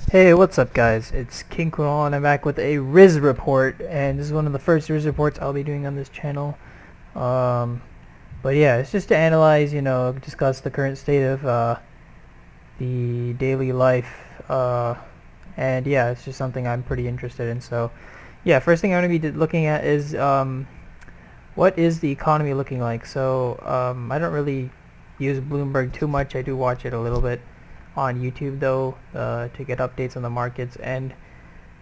Hey, what's up guys? It's King Kunal and I'm back with a Rizz Report, and this is one of the first Rizz Reports I'll be doing on this channel. Um, but yeah, it's just to analyze, discuss the current state of the daily life, and yeah, it's just something I'm pretty interested in. So yeah, first thing I'm going to be looking at is what is the economy looking like. So I don't really use Bloomberg too much. I do watch it a little bit on YouTube though, to get updates on the markets, and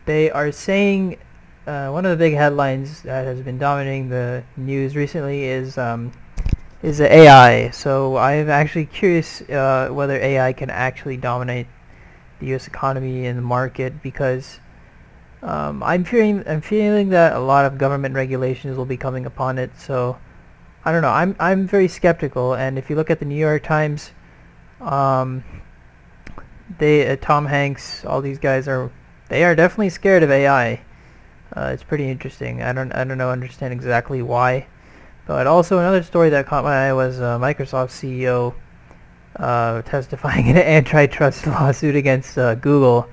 they are saying one of the big headlines that has been dominating the news recently is the AI. So I'm actually curious whether AI can actually dominate the U.S. economy and the market, because I'm feeling that a lot of government regulations will be coming upon it. So I don't know. I'm very skeptical, and if you look at the New York Times, um, Tom Hanks, all these guys they are definitely scared of AI. It's pretty interesting. I don't understand exactly why. But also another story that caught my eye was Microsoft CEO testifying in an antitrust lawsuit against Google,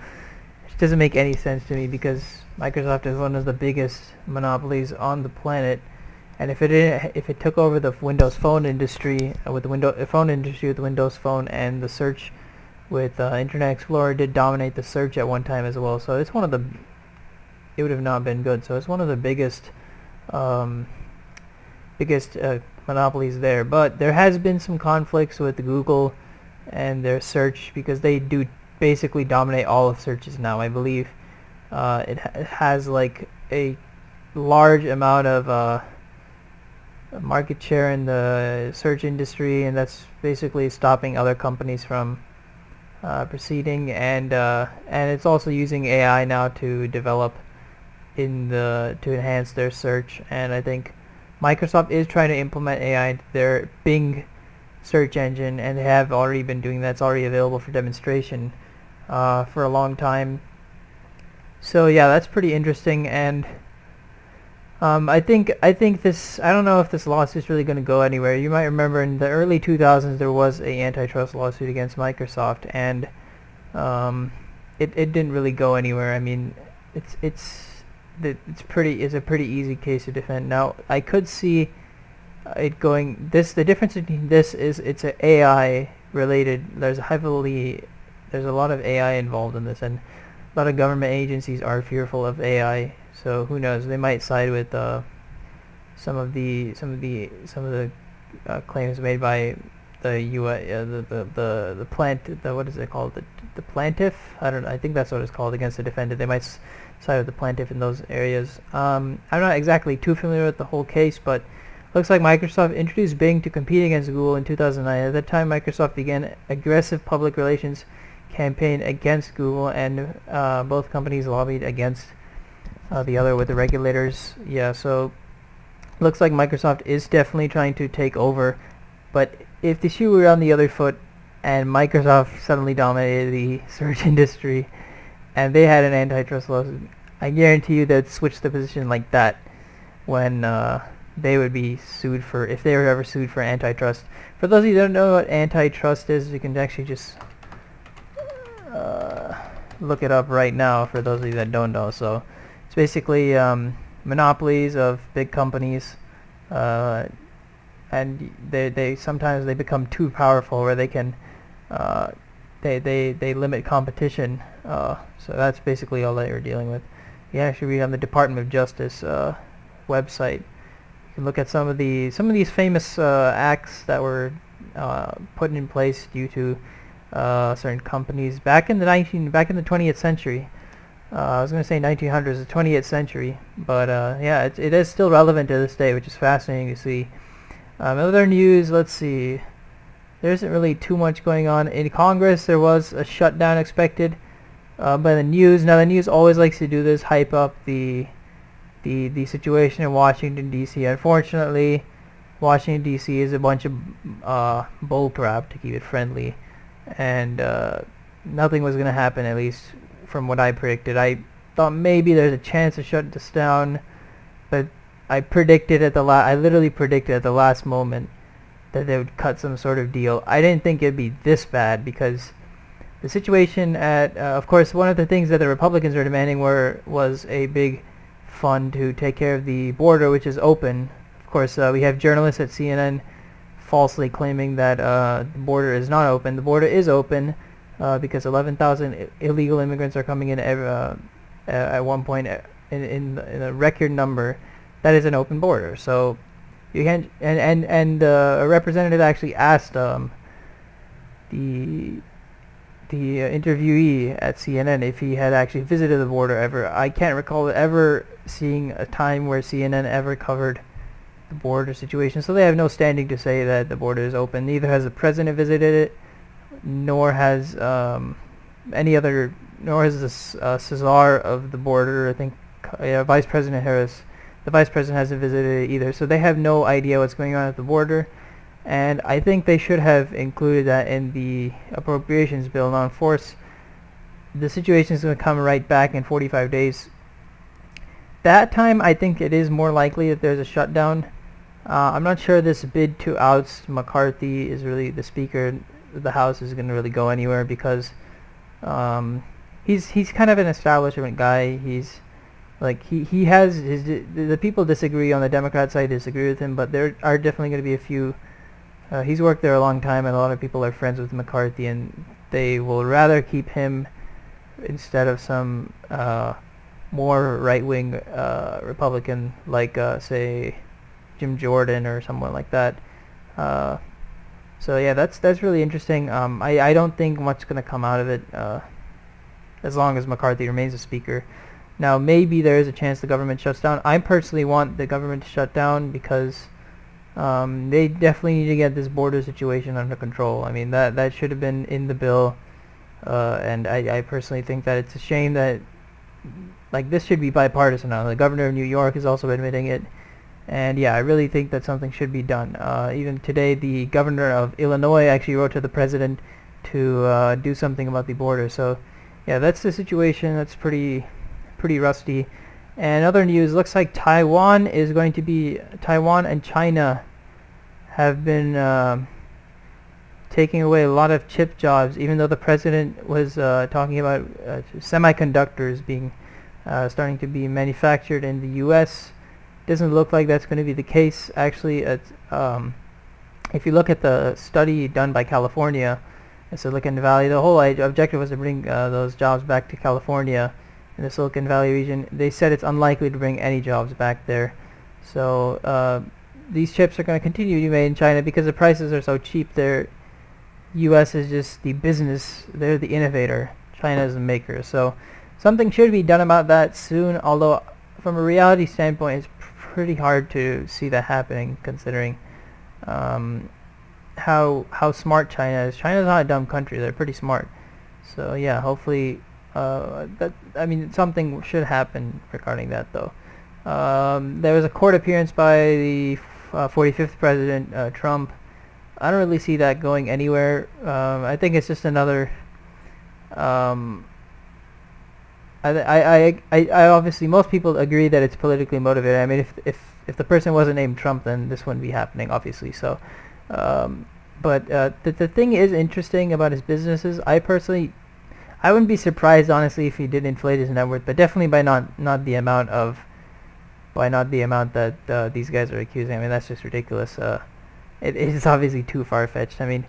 which doesn't make any sense to me because Microsoft is one of the biggest monopolies on the planet, and if it took over the Windows Phone industry with Windows Phone, and the search with Internet Explorer did dominate the search at one time as well. So it's it would have not been good. So it's one of the um, biggest monopolies there. But there has been some conflicts with Google and their search, because they do basically dominate all of searches now. I believe it has like a large amount of market share in the search industry, and that's basically stopping other companies from proceeding, and it's also using AI now to develop to enhance their search. And I think Microsoft is trying to implement AI into their Bing search engine, and they have already been doing that. It's already available for demonstration for a long time. So yeah, that's pretty interesting. And I think this. I don't know if this lawsuit's really going to go anywhere. You might remember in the early 2000s there was a antitrust lawsuit against Microsoft, and it didn't really go anywhere. I mean, it's a pretty easy case to defend. Now I could see it going. The difference between this is it's a AI related. There's a lot of AI involved in this, and a lot of government agencies are fearful of AI. So who knows? They might side with some of the claims made by the what is it called, the plaintiff? I don't know. I think that's what it's called, against the defendant. They might side with the plaintiff in those areas. I'm not exactly too familiar with the whole case, but looks like Microsoft introduced Bing to compete against Google in 2009. At that time, Microsoft began aggressive public relations campaign against Google, and both companies lobbied against the other with the regulators. Yeah, so looks like Microsoft is definitely trying to take over. But if the shoe were on the other foot and Microsoft suddenly dominated the search industry and they had an antitrust lawsuit, I guarantee you they'd switch the position like that when they would be sued for, if they were ever sued for antitrust. For those of you who don't know what antitrust is, you can actually just look it up right now, for those of you that don't know. So it's basically monopolies of big companies, and they sometimes they become too powerful, where they can they limit competition. So that's basically all that you're dealing with. You actually read on the Department of Justice website. You can look at some of these famous acts that were put in place due to certain companies back in the 20th century. I was going to say 1900s, the 20th century, but yeah, it is still relevant to this day, which is fascinating to see. Other news, let's see. There isn't really too much going on in Congress. There was a shutdown expected by the news. Now the news always likes to do this, hype up the situation in Washington D.C. Unfortunately, Washington D.C. is a bunch of bull crap, to keep it friendly, and nothing was going to happen, at least from what I predicted. I thought maybe there's a chance to shut this down, but I literally predicted at the last moment that they would cut some sort of deal. I didn't think it'd be this bad, because the situation at, of course, one of the things that the Republicans are demanding was a big fund to take care of the border, which is open. Of course, we have journalists at CNN falsely claiming that the border is not open. The border is open because 11,000 illegal immigrants are coming in at one point in a record number. That is an open border. So you can and a representative actually asked the interviewee at CNN if he had actually visited the border ever. I can't recall ever seeing a time where CNN ever covered the border situation, so they have no standing to say that the border is open. Neither has the president visited it, nor has nor has the Cesar of the border. I think Vice President Harris, the Vice President, hasn't visited it either, so they have no idea what's going on at the border. And I think they should have included that in the appropriations bill. Now, of course, the situation is going to come right back in 45 days. That time, I think it is more likely that there's a shutdown. I'm not sure this bid to oust McCarthy is really the Speaker of the House is going to really go anywhere, because he's kind of an establishment guy. He's like he has his the people disagree on the Democrat side, disagree with him, but there are definitely going to be a few. He's worked there a long time, and a lot of people are friends with McCarthy, and they will rather keep him instead of some more right-wing Republican like, say, Jim Jordan or someone like that. So yeah, that's really interesting. I don't think much is going to come out of it as long as McCarthy remains the Speaker. Now, maybe there is a chance the government shuts down. I personally want the government to shut down because they definitely need to get this border situation under control. I mean, that should have been in the bill, and I personally think that it's a shame that, like, this should be bipartisan now. The governor of New York is also admitting it, and yeah, I really think that something should be done. Even today, the governor of Illinois actually wrote to the president to do something about the border. So yeah, that's the situation. That's pretty rusty. And other news, looks like Taiwan and China have been taking away a lot of chip jobs, even though the president was talking about semiconductors being starting to be manufactured in the U.S. Doesn't look like that's going to be the case. Actually, if you look at the study done by California, Silicon Valley, the whole objective was to bring those jobs back to California in the Silicon Valley region. They said it's unlikely to bring any jobs back there. So these chips are going to continue to be made in China because the prices are so cheap there. U.S. is just the business. They're the innovator. China is the maker. So something should be done about that soon, although from a reality standpoint, it's pretty hard to see that happening, considering how smart China is. China's not a dumb country. They're pretty smart. So yeah, hopefully something should happen regarding that, though. There was a court appearance by the 45th President Trump. I don't really see that going anywhere. I think it's just another. I obviously, most people agree that it's politically motivated. I mean, if the person wasn't named Trump, then this wouldn't be happening, obviously. So, but the thing is interesting about his businesses. I wouldn't be surprised, honestly, if he did inflate his net worth, but definitely by not the amount that these guys are accusing. I mean, that's just ridiculous. It's obviously too far-fetched. I mean,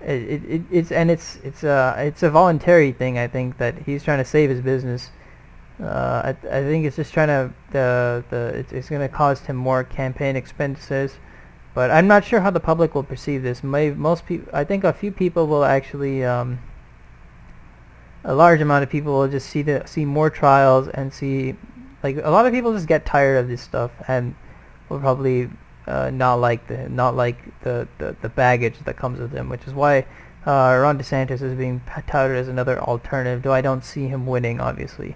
it's a voluntary thing. I think that he's trying to save his business. I think it's just trying to it's going to cost him more campaign expenses. But I'm not sure how the public will perceive this. Most people, I think a few people will actually, a large amount of people will just see more trials and see, like, a lot of people just get tired of this stuff and will probably not like the baggage that comes with them, which is why Ron DeSantis is being touted as another alternative, though I don't see him winning, obviously.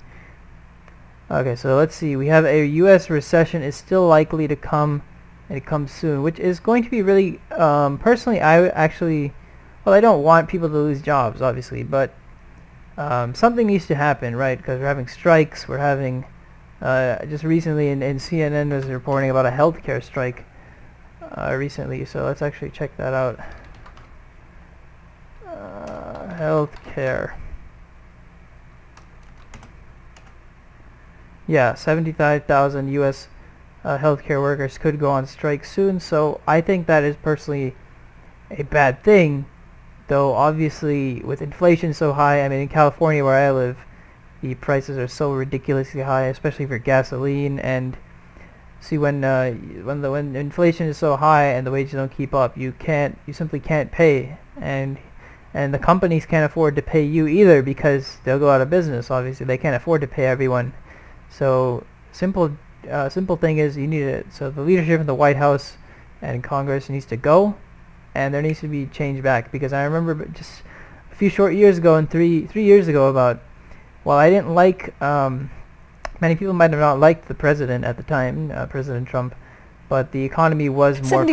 Okay, so let's see. We have a U.S. recession is still likely to come, and it comes soon, which is going to be really, personally, I don't want people to lose jobs, obviously, but something needs to happen, right? Because we're having strikes, we're having, just recently in CNN was reporting about a healthcare strike recently, so let's actually check that out. healthcare. Yeah, 75,000 U.S. Healthcare workers could go on strike soon, so I think that is personally a bad thing, though obviously with inflation so high, I mean in California where I live, the prices are so ridiculously high, especially for gasoline, and see when inflation is so high and the wages don't keep up, you simply can't pay, and the companies can't afford to pay you either because they'll go out of business. Obviously they can't afford to pay everyone. So simple thing is so the leadership in the White House and Congress needs to go, and there needs to be change back, because I remember just a few short years ago, and three years ago, while I didn't like, many people might have not liked the president at the time, President Trump, but the economy was more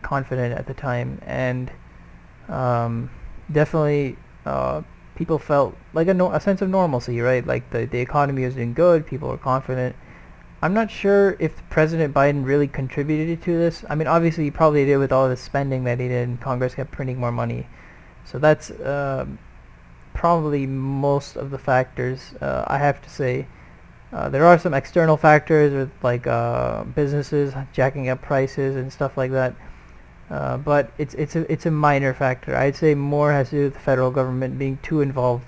confident at the time, and definitely people felt like a sense of normalcy, right? Like the economy was doing good, people were confident. I'm not sure if President Biden really contributed to this. I mean, obviously he probably did with all the spending that he did, and Congress kept printing more money. So that's probably most of the factors, I have to say. There are some external factors with like businesses jacking up prices and stuff like that. But it's a minor factor. I'd say more has to do with the federal government being too involved,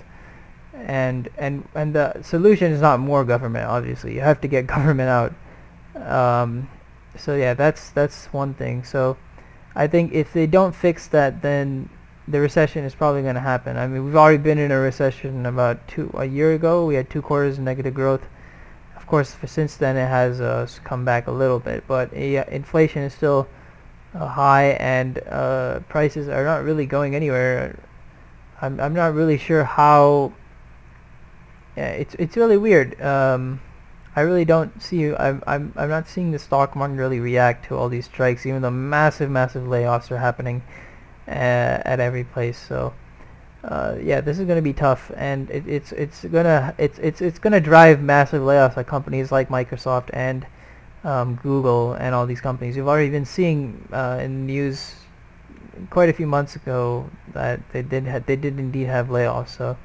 and the solution is not more government. Obviously, you have to get government out. So yeah, that's one thing. So I think if they don't fix that, then the recession is probably going to happen. I mean, we've already been in a recession about a year ago. We had 2 quarters of negative growth. Of course, since then it has come back a little bit, but inflation is still high, and prices are not really going anywhere. I'm not really sure how. It's really weird. I really don't see. I'm not seeing the stock market really react to all these strikes, even though massive layoffs are happening at every place. So yeah, this is going to be tough, and it's gonna drive massive layoffs at companies like Microsoft and Google and all these companies. We've already been seeing in the news quite a few months ago that they did indeed have layoffs. So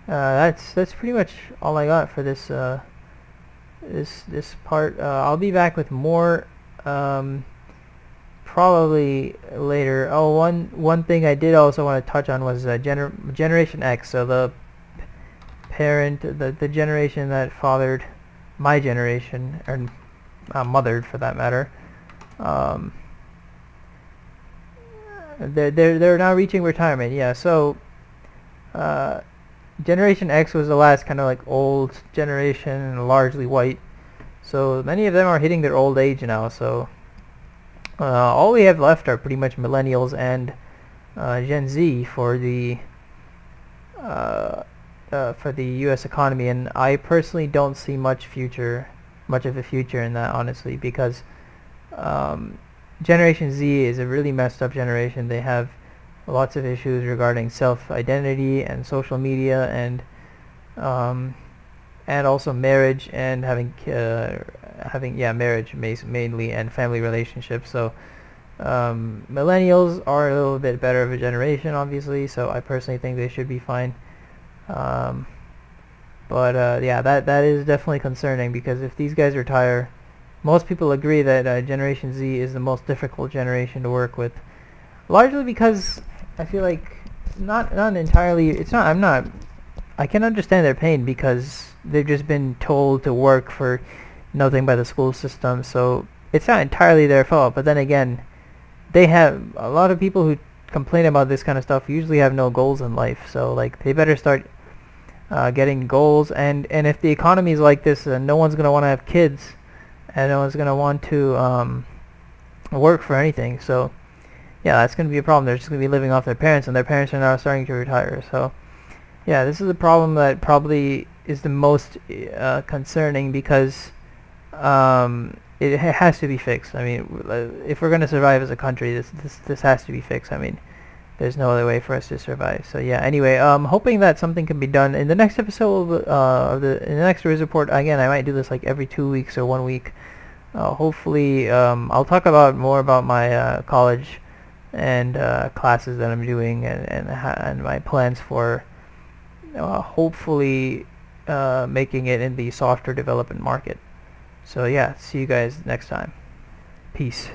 that's pretty much all I got for this this part. I'll be back with more probably later. Oh, one thing I did also want to touch on was Generation X. So the generation that fathered my generation, or mothered for that matter. They're now reaching retirement. Yeah. So Generation X was the last kind of like old generation, largely white. So many of them are hitting their old age now. So all we have left are pretty much millennials and Gen Z for the U.S. economy, and I personally don't see much of a future in that, honestly, because Generation Z is a really messed up generation. They have lots of issues regarding self-identity and social media, and also marriage, and having marriage mainly, and family relationships. So millennials are a little bit better of a generation, obviously, so I personally think they should be fine. But yeah, that is definitely concerning, because if these guys retire, most people agree that Generation Z is the most difficult generation to work with, largely because I feel like not entirely. I can understand their pain, because they've just been told to work for nothing by the school system, so it's not entirely their fault. But then again, they have a lot of people who complain about this kind of stuff usually have no goals in life, so like they better start getting goals. And if the economy is like this, no one's going to want to have kids, and no one's going to want to work for anything. So yeah, that's going to be a problem. They're just going to be living off their parents, and their parents are now starting to retire. So yeah, this is a problem that probably is the most concerning, because it has to be fixed. I mean, if we're going to survive as a country, this has to be fixed. I mean, there's no other way for us to survive. So yeah, anyway, hoping that something can be done in the next episode in the next Rizz Report. Again, I might do this like every 2 weeks or 1 week. Hopefully, I'll talk more about my college and classes that I'm doing, and my plans for hopefully making it in the software development market. So yeah, see you guys next time. Peace.